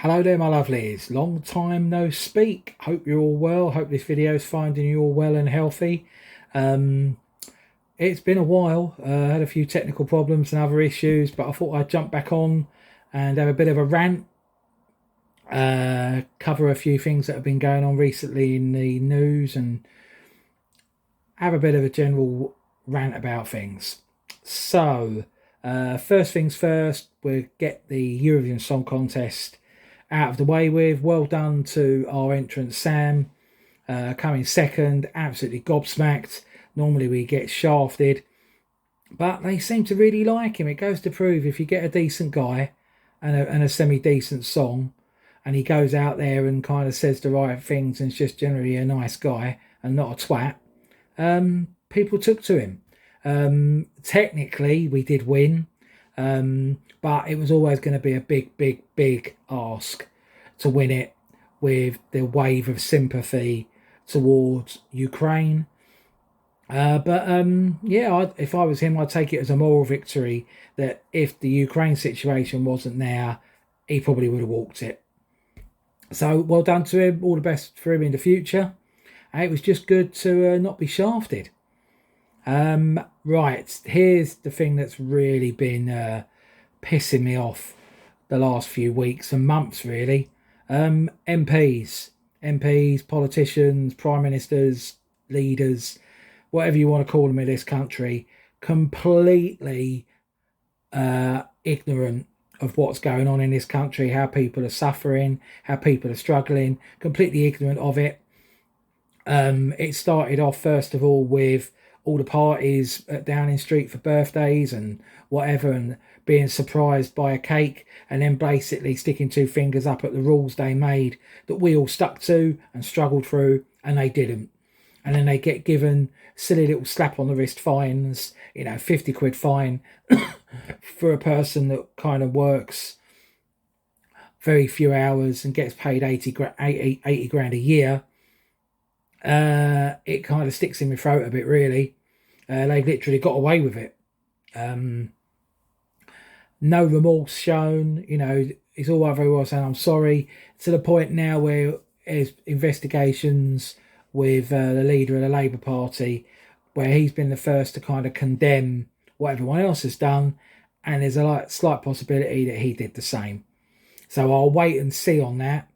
Hello there, my lovelies. Long time no speak. Hope you're all well. Hope this video's finding you all well and healthy. Um, it's been a while. Had a few technical problems and other issues, but I thought I'd jump back on and have a bit of a rant. Cover a few things that have been going on recently in the news and have a bit of a general rant about things. So, first things first, we'll get the Eurovision Song Contest out of the way with. Well done to our entrant Sam, coming second. Absolutely gobsmacked. Normally we get shafted, but they seem to really like him. It goes to prove if you get a decent guy and a semi-decent song, and he goes out there and kind of says the right things and is just generally a nice guy and not a twat, people took to him. Technically, we did win, but it was always going to be a big ask to win it with the wave of sympathy towards Ukraine. Yeah, if I was him, I'd take it as a moral victory that if the Ukraine situation wasn't there, he probably would have walked it. So well done to him. All the best for him in the future. And it was just good to not be shafted. Right, here's the thing that's really been pissing me off the last few weeks and months, really. MPs, politicians, prime ministers, leaders, whatever you want to call them in this country, completely ignorant of what's going on in this country, how people are suffering, how people are struggling, completely ignorant of it. It started off, first of all, with all the parties at Downing Street for birthdays and whatever, and being surprised by a cake, and then basically sticking two fingers up at the rules they made that we all stuck to and struggled through, and they didn't. And then they get given silly little slap on the wrist fines, 50 quid fine for a person that kind of works very few hours and gets paid 80 grand a year. It kind of sticks in my throat a bit, really. They literally got away with it. No remorse shown. It's all very well saying I'm sorry, to the point now where there's investigations with the leader of the Labour Party, where he's been the first to kind of condemn what everyone else has done, and there's a slight possibility that he did the same. So I'll wait and see on that.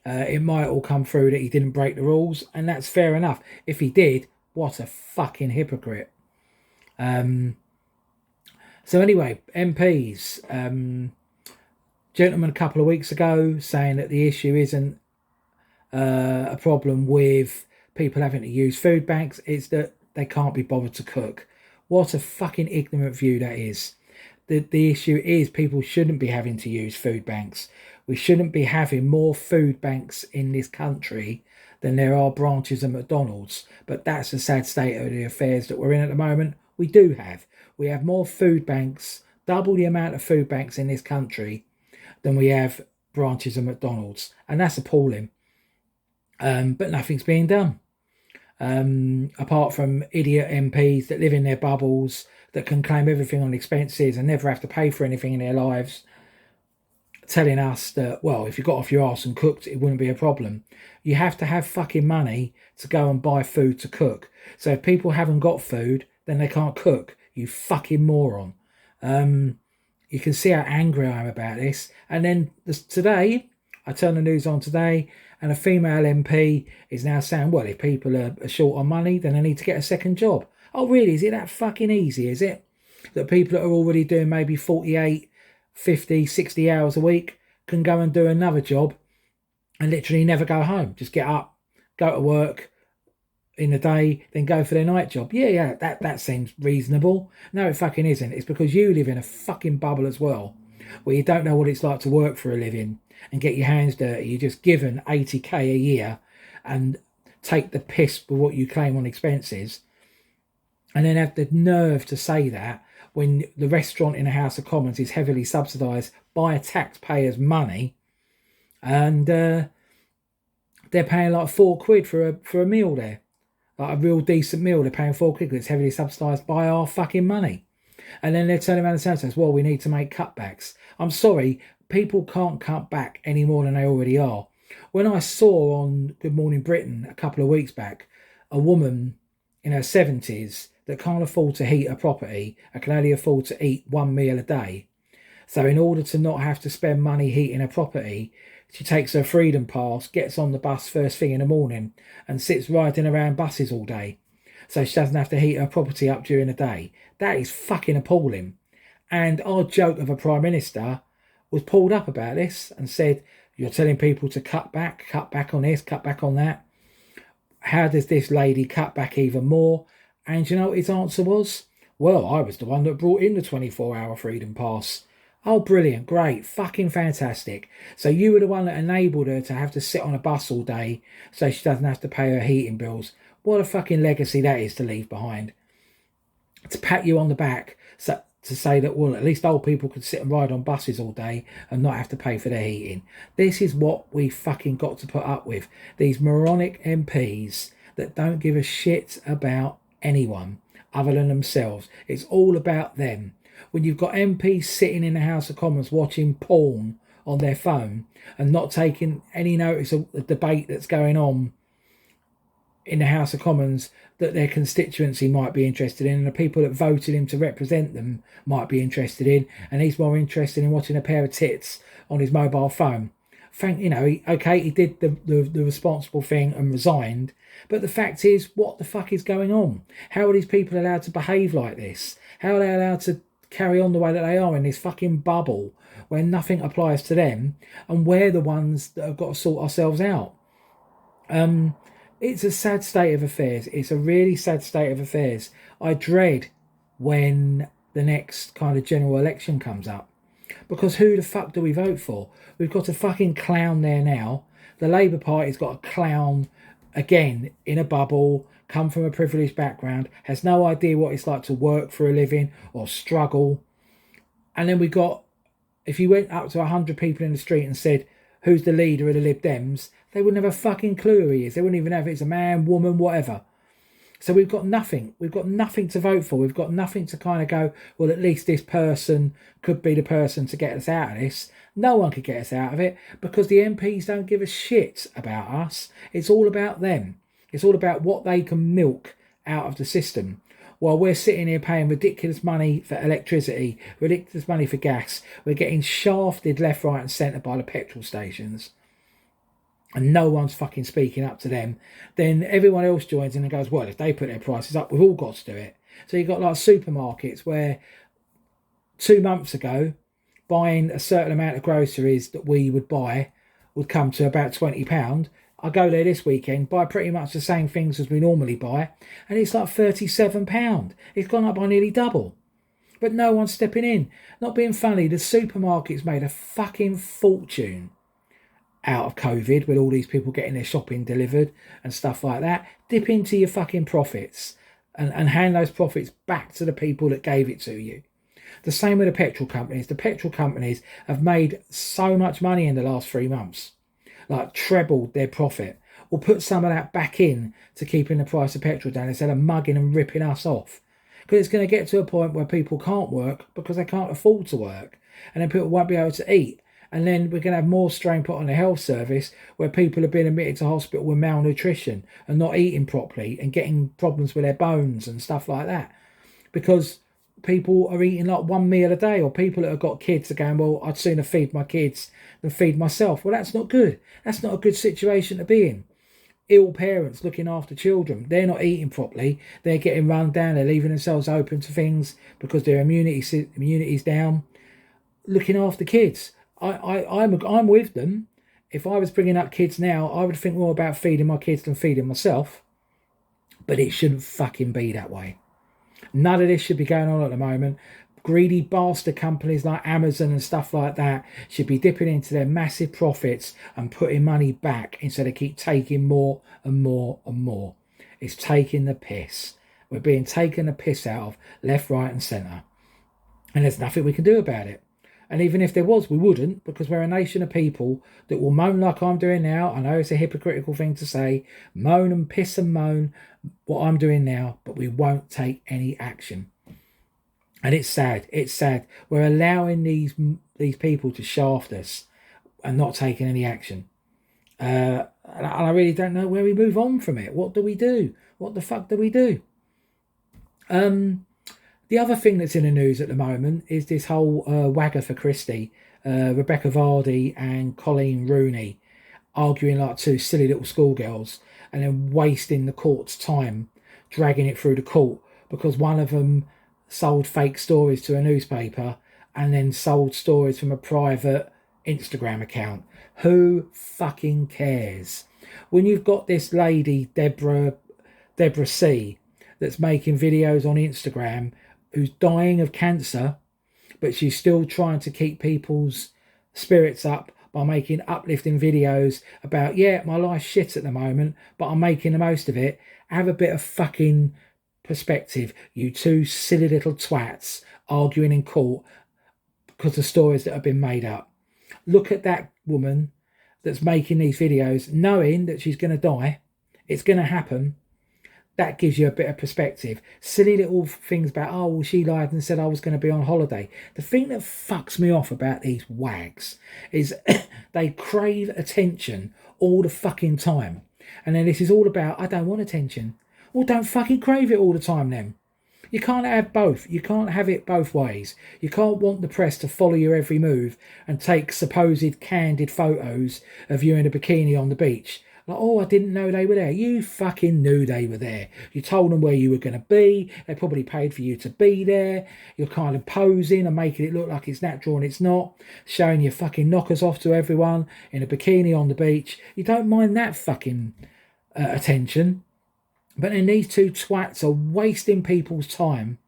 It might all come through that he didn't break the rules, and that's fair enough. If he did, what a fucking hypocrite. So anyway, MPs. Gentleman a couple of weeks ago saying that the issue isn't a problem with people having to use food banks, it's that they can't be bothered to cook. What a fucking ignorant view that is. The issue is people shouldn't be having to use food banks. We shouldn't be having more food banks in this country than there are branches of McDonald's. But that's the sad state of the affairs that we're in at the moment. We do have. We have more food banks, double the amount of food banks in this country than we have branches of McDonald's. And that's appalling. But nothing's being done. Apart from idiot MPs that live in their bubbles, that can claim everything on expenses and never have to pay for anything in their lives, telling us that, well, if you got off your arse and cooked, it wouldn't be a problem. You have to have fucking money to go and buy food to cook. So if people haven't got food, then they can't cook. You fucking moron. You can see how angry I am about this. And then today, I turn the news on today, and a female MP is now saying, well, if people are short on money, then they need to get a second job. Oh, really? Is it that fucking easy, is it? That people that are already doing maybe 48, 50, 60 hours a week can go and do another job and literally never go home. Just get up, go to work in the day, then go for their night job. Yeah, that seems reasonable. No, it fucking isn't. It's because you live in a fucking bubble as well, where you don't know what it's like to work for a living and get your hands dirty. You're just given 80k a year and take the piss with what you claim on expenses, and then have the nerve to say that when the restaurant in the House of Commons is heavily subsidised by taxpayers' money, and they're paying like £4 for a meal there, like a real decent meal. They're paying £4 because it's heavily subsidised by our fucking money. And then they're turning around and saying to us, well, we need to make cutbacks. I'm sorry, people can't cut back any more than they already are. When I saw on Good Morning Britain a couple of weeks back a woman in her 70s that can't afford to heat a property and can only afford to eat one meal a day. So in order to not have to spend money heating a property, she takes her freedom pass, gets on the bus first thing in the morning and sits riding around buses all day. So she doesn't have to heat her property up during the day. That is fucking appalling. And our joke of a Prime Minister was pulled up about this and said, you're telling people to cut back on this, cut back on that. How does this lady cut back even more? And you know what his answer was? Well, I was the one that brought in the 24-hour freedom pass. Oh, brilliant, great, fucking fantastic. So you were the one that enabled her to have to sit on a bus all day so she doesn't have to pay her heating bills. What a fucking legacy that is to leave behind. To pat you on the back to say that, well, at least old people could sit and ride on buses all day and not have to pay for their heating. This is what we fucking got to put up with. These moronic MPs that don't give a shit about anyone other than themselves. It's all about them. When you've got MPs sitting in the House of Commons watching porn on their phone and not taking any notice of the debate that's going on in the House of Commons that their constituency might be interested in and the people that voted him to represent them might be interested in, and he's more interested in watching a pair of tits on his mobile phone. He did the responsible thing and resigned, but the fact is, what the fuck is going on? How are these people allowed to behave like this? How are they allowed to carry on the way that they are in this fucking bubble where nothing applies to them and we're the ones that have got to sort ourselves out? It's a sad state of affairs. It's a really sad state of affairs. I dread when the next kind of general election comes up, because who the fuck do we vote for? We've got a fucking clown there now. The Labour Party's got a clown again in a bubble, come from a privileged background, has no idea what it's like to work for a living or struggle. And then we got, if you went up to 100 people in the street and said, who's the leader of the Lib Dems, they wouldn't have a fucking clue who he is. They wouldn't even have if it's a man, woman, whatever. So we've got nothing. We've got nothing to vote for. We've got nothing to kind of go, well, at least this person could be the person to get us out of this. No one could get us out of it because the MPs don't give a shit about us. It's all about them. It's all about what they can milk out of the system. While we're sitting here paying ridiculous money for electricity, ridiculous money for gas, we're getting shafted left, right and centre by the petrol stations. And no one's fucking speaking up to them. Then everyone else joins in and goes, well, if they put their prices up, we've all got to do it. So you've got like supermarkets where 2 months ago, buying a certain amount of groceries that we would buy would come to about £20. I go there this weekend, buy pretty much the same things as we normally buy, and it's like £37. It's gone up by nearly double. But no one's stepping in. Not being funny, the supermarkets made a fucking fortune out of COVID with all these people getting their shopping delivered and stuff like that. Dip into your fucking profits and hand those profits back to the people that gave it to you. The same with the petrol companies. The petrol companies have made so much money in the last 3 months, like trebled their profit. We'll put some of that back in to keeping the price of petrol down instead of mugging and ripping us off. Because it's going to get to a point where people can't work because they can't afford to work, and then people won't be able to eat. And then we're going to have more strain put on the health service where people are being admitted to hospital with malnutrition and not eating properly and getting problems with their bones and stuff like that. Because people are eating like one meal a day, or people that have got kids are going, well, I'd sooner feed my kids than feed myself. Well, that's not good. That's not a good situation to be in. Ill parents looking after children, they're not eating properly. They're getting run down. They're leaving themselves open to things because their immunity's down. Looking after kids. I'm with them. If I was bringing up kids now, I would think more about feeding my kids than feeding myself. But it shouldn't fucking be that way. None of this should be going on at the moment. Greedy bastard companies like Amazon and stuff like that should be dipping into their massive profits and putting money back instead of keep taking more and more and more. It's taking the piss. We're being taken the piss out of left, right and centre. And there's nothing we can do about it. And even if there was, we wouldn't, because we're a nation of people that will moan like I'm doing now. I know it's a hypocritical thing to say, moan and piss and moan what I'm doing now, but we won't take any action. And it's sad. It's sad. We're allowing these these people to shaft us and not taking any action. And I really don't know where we move on from it. What do we do? What the fuck do we do? The other thing that's in the news at the moment is this whole Wagatha Christie, Rebecca Vardy and Colleen Rooney arguing like two silly little schoolgirls and then wasting the court's time, dragging it through the court because one of them sold fake stories to a newspaper and then sold stories from a private Instagram account. Who fucking cares? When you've got this lady, Deborah C, that's making videos on Instagram, who's dying of cancer, but she's still trying to keep people's spirits up by making uplifting videos about, yeah, my life's shit at the moment, but I'm making the most of it. Have a bit of fucking perspective, you two silly little twats arguing in court because of stories that have been made up. Look at that woman that's making these videos, knowing that she's going to die. It's going to happen. That gives you a bit of perspective. Silly little things about, oh, well, she lied and said I was going to be on holiday. The thing that fucks me off about these wags is they crave attention all the fucking time. And then this is all about, I don't want attention. Well, don't fucking crave it all the time then. You can't have both. You can't have it both ways. You can't want the press to follow your every move and take supposed candid photos of you in a bikini on the beach. Like, oh, I didn't know they were there. You fucking knew they were there. You told them where you were going to be. They probably paid for you to be there. You're kind of posing and making it look like it's natural and it's not. Showing your fucking knockers off to everyone in a bikini on the beach. You don't mind that fucking attention. But then these two twats are wasting people's time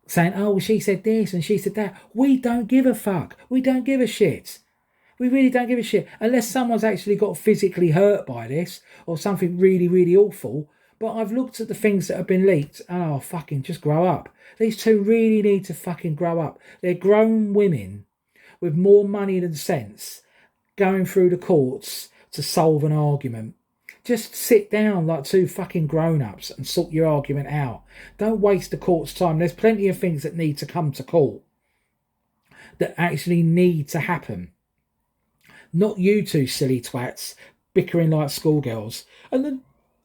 saying, oh, well, she said this and she said that. We don't give a fuck. We don't give a shit. We really don't give a shit. Unless someone's actually got physically hurt by this or something really, really awful. But I've looked at the things that have been leaked and oh, fucking just grow up. These two really need to fucking grow up. They're grown women with more money than sense going through the courts to solve an argument. Just sit down like two fucking grown-ups and sort your argument out. Don't waste the court's time. There's plenty of things that need to come to court that actually need to happen. Not you two silly twats bickering like schoolgirls. And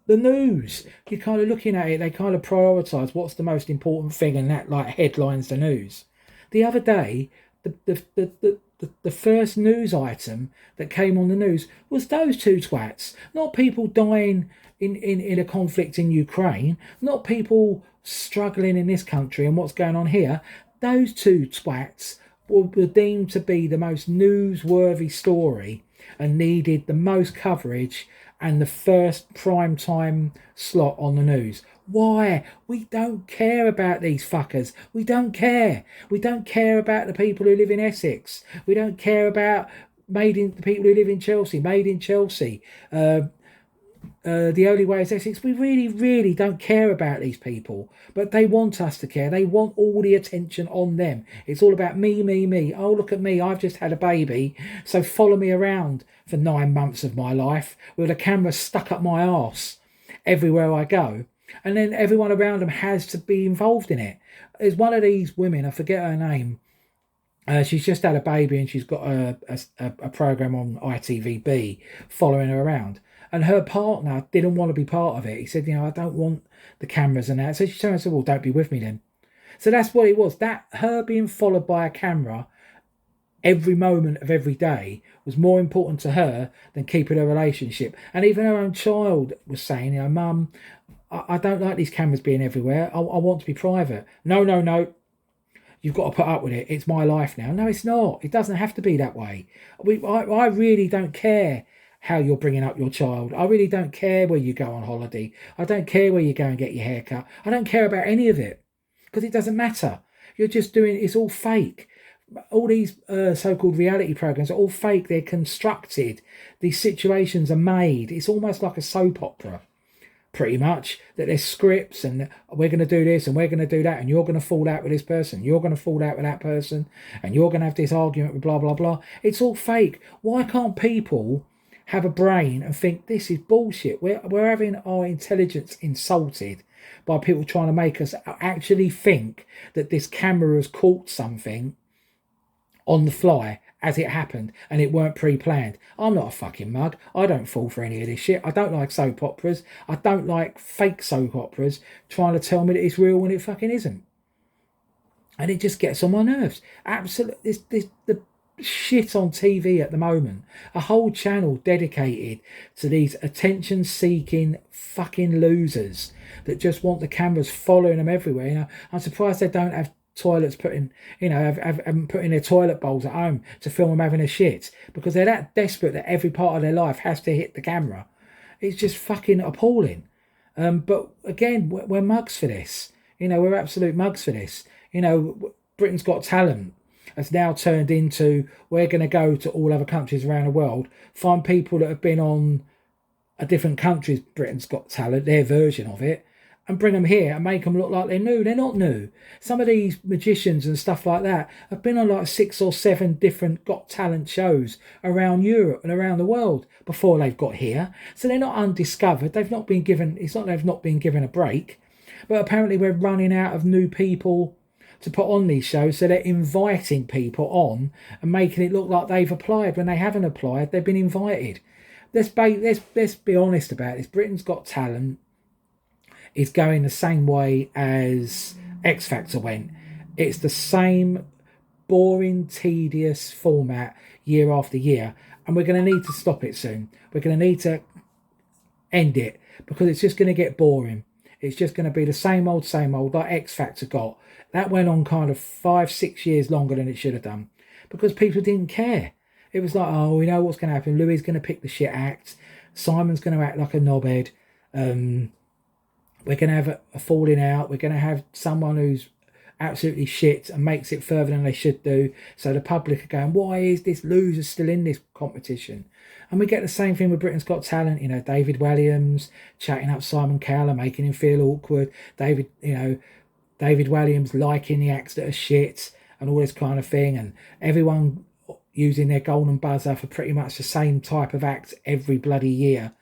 the news, you're kind of looking at it, they kind of prioritise what's the most important thing and that like headlines the news. The other day, the first news item that came on the news was those two twats, not people dying in a conflict in Ukraine, not people struggling in this country and what's going on here. Those two twats were deemed to be the most newsworthy story and needed the most coverage and the first prime time slot on the news. Why? We don't care about these fuckers. We don't care. We don't care about the people who live in Essex. We don't care about the people who live in Chelsea, made in Chelsea. The only way is Essex. We really, really don't care about these people. But they want us to care. They want all the attention on them. It's all about me, me, me. Oh, look at me. I've just had a baby. So follow me around for 9 months of my life with a camera stuck up my arse everywhere I go. And then everyone around them has to be involved in it. There's one of these women, I forget her name. She's just had a baby and she's got a program on ITVB following her around. And her partner didn't want to be part of it. He said, I don't want the cameras and that. So she turned and said, well, don't be with me then. So that's what it was. That her being followed by a camera every moment of every day was more important to her than keeping a relationship. And even her own child was saying, Mum, I don't like these cameras being everywhere. I want to be private. No. You've got to put up with it. It's my life now. No, it's not. It doesn't have to be that way. I really don't care how you're bringing up your child. I really don't care where you go on holiday. I don't care where you go and get your hair cut. I don't care about any of it because it doesn't matter. You're just doing, it's all fake. All these so-called reality programs are all fake. They're constructed. These situations are made. It's almost like a soap opera. Pretty much, that there's scripts and we're going to do this and we're going to do that and you're going to fall out with this person, you're going to fall out with that person and you're going to have this argument with blah, blah, blah. It's all fake. Why can't people have a brain and think this is bullshit? We're having our intelligence insulted by people trying to make us actually think that this camera has caught something on the fly as it happened, and it weren't pre-planned. I'm not a fucking mug. I don't fall for any of this shit. I don't like soap operas. I don't like fake soap operas trying to tell me that it's real when it fucking isn't. And it just gets on my nerves. Absolutely, the shit on TV at the moment. A whole channel dedicated to these attention-seeking fucking losers that just want the cameras following them everywhere. You know, I'm surprised they don't have toilets putting, you know, haven't put in their toilet bowls at home to film them having a shit, because they're that desperate that every part of their life has to hit the camera. It's just fucking appalling. But again, we're mugs for this. You know, we're absolute mugs for this. You know, Britain's Got Talent has now turned into, we're going to go to all other countries around the world, find people that have been on a different country's Britain's Got Talent, their version of it, and bring them here and make them look like they're new. They're not new. Some of these magicians and stuff like that have been on like 6 or 7 different Got Talent shows around Europe and around the world before they've got here. So they're not undiscovered. They've not been given, it's not they've not been given a break, but apparently we're running out of new people to put on these shows, so they're inviting people on and making it look like they've applied when they haven't applied. They've been invited. Let's be honest about this. Britain's Got Talent is going the same way as X Factor went. It's the same boring, tedious format year after year, and we're going to need to stop it soon. We're going to need to end it, because it's just going to get boring. It's just going to be the same old like X Factor got. That went on kind of 5-6 years longer than it should have done, because people didn't care. It was like, oh, we know what's going to happen. Louis is going to pick the shit act. Simon's going to act like a knobhead. We're going to have a falling out. We're going to have someone who's absolutely shit and makes it further than they should do. So the public are going, why is this loser still in this competition? And we get the same thing with Britain's Got Talent. You know, David Walliams chatting up Simon Cowell, making him feel awkward. David Walliams liking the acts that are shit and all this kind of thing. And everyone using their golden buzzer for pretty much the same type of act every bloody year.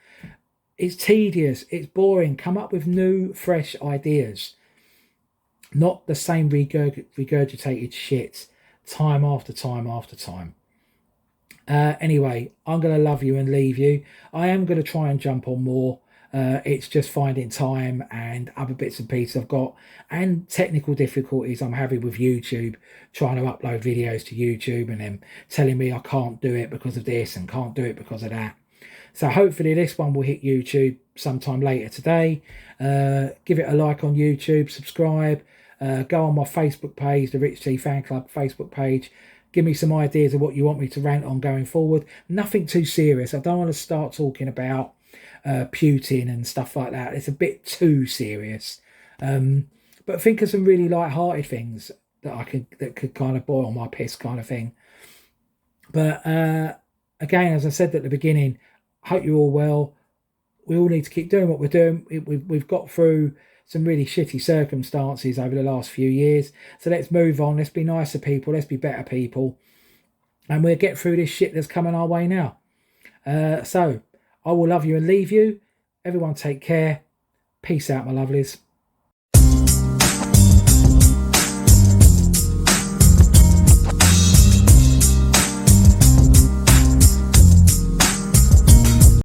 It's tedious. It's boring. Come up with new, fresh ideas. Not the same regurgitated shit time after time after time. Anyway, I'm going to love you and leave you. I am going to try and jump on more. It's just finding time and other bits and pieces I've got, and technical difficulties I'm having with YouTube, trying to upload videos to YouTube and then telling me I can't do it because of this and can't do it because of that. So hopefully this one will hit YouTube sometime later today. Give it a like on YouTube, subscribe, go on my Facebook page, the Rich T Fan Club Facebook page. Give me some ideas of what you want me to rant on going forward. Nothing too serious. I don't want to start talking about Putin and stuff like that. It's a bit too serious. But think of some really light-hearted things that could kind of boil my piss kind of thing. But again, as I said at the beginning, hope you're all well. We all need to keep doing what we're doing. We've got through some really shitty circumstances over the last few years. So let's move on. Let's be nicer people. Let's be better people. And we'll get through this shit that's coming our way now. So I will love you and leave you. Everyone take care. Peace out, my lovelies.